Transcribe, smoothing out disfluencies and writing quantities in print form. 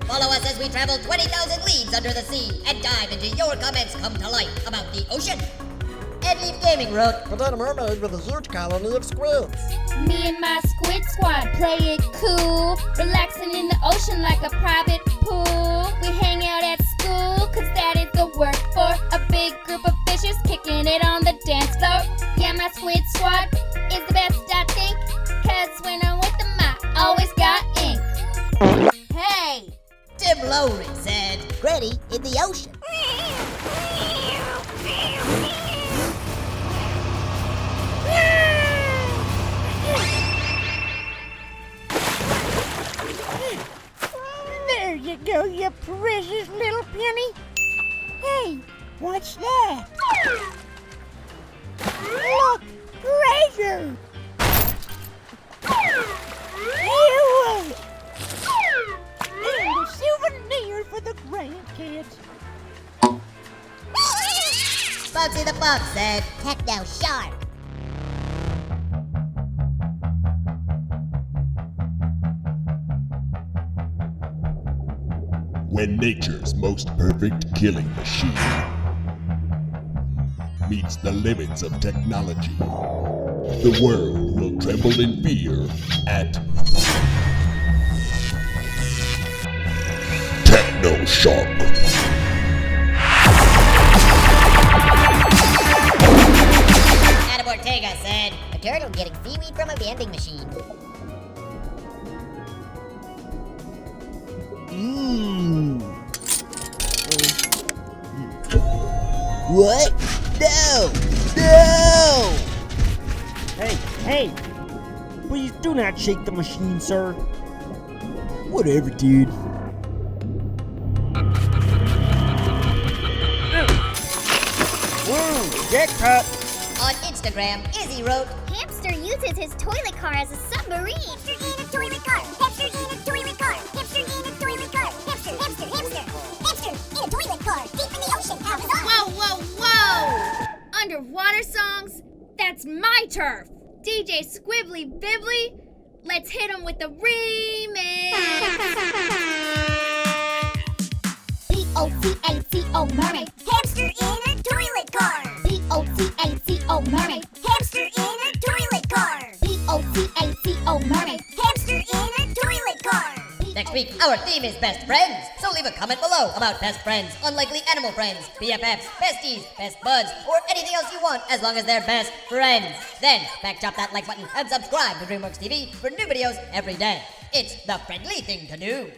Follow us as we travel 20,000 leagues under the sea and dive into your comments come to life about the ocean. And Leaf Gaming wrote, Potato Mermaid with a huge colony of squids. Me and my squid squad play it cool, relaxing in the ocean like a private pool. We hang out at school, cause that is the word for a big group of fishes kicking it on the dance floor. Yeah, my squid squad is the best, I think, cause when I'm with them, I always got ink. Hey! Tim Lowry said, Gritty in the ocean. There you go, you precious little penny. Hey, what's that? Look, treasure! Ew! And a souvenir for the grandkids. Bugsy the Bug said, Techno shark. When nature's most perfect killing machine meets the limits of technology, the world will tremble in fear at Techno Shark. Adam Ortega said, A turtle getting seaweed from a vending machine. What? No! No! Hey! Please do not shake the machine, sir. Whatever, dude. Whoa, jackpot! on Instagram, Izzy wrote, Hamster uses his toilet car as a submarine. Hamster in a toilet car. Hamster in a toilet car. Hamster in a toilet car. Hamster in a toilet car. Deep in the ocean. Amazon. Whoa, whoa, whoa! Underwater songs? That's my turf. DJ Squibbly Bibbly, let's hit him with the remix. P-O-T-A-T-O Mermaid. Hamster in a toilet car. P-O-T-A-T-O Mermaid. Hamster in a toilet car. P-O-T-A-T-O Mermaid. Hamster in a toilet car. next week, our theme is best friends. So leave a comment below about best friends, unlikely animal friends, BFFs, besties, best buds, or anything else you want as long as they're best friends. Then, back chop that like button and subscribe to DreamWorks TV for new videos every day. It's the friendly thing to do.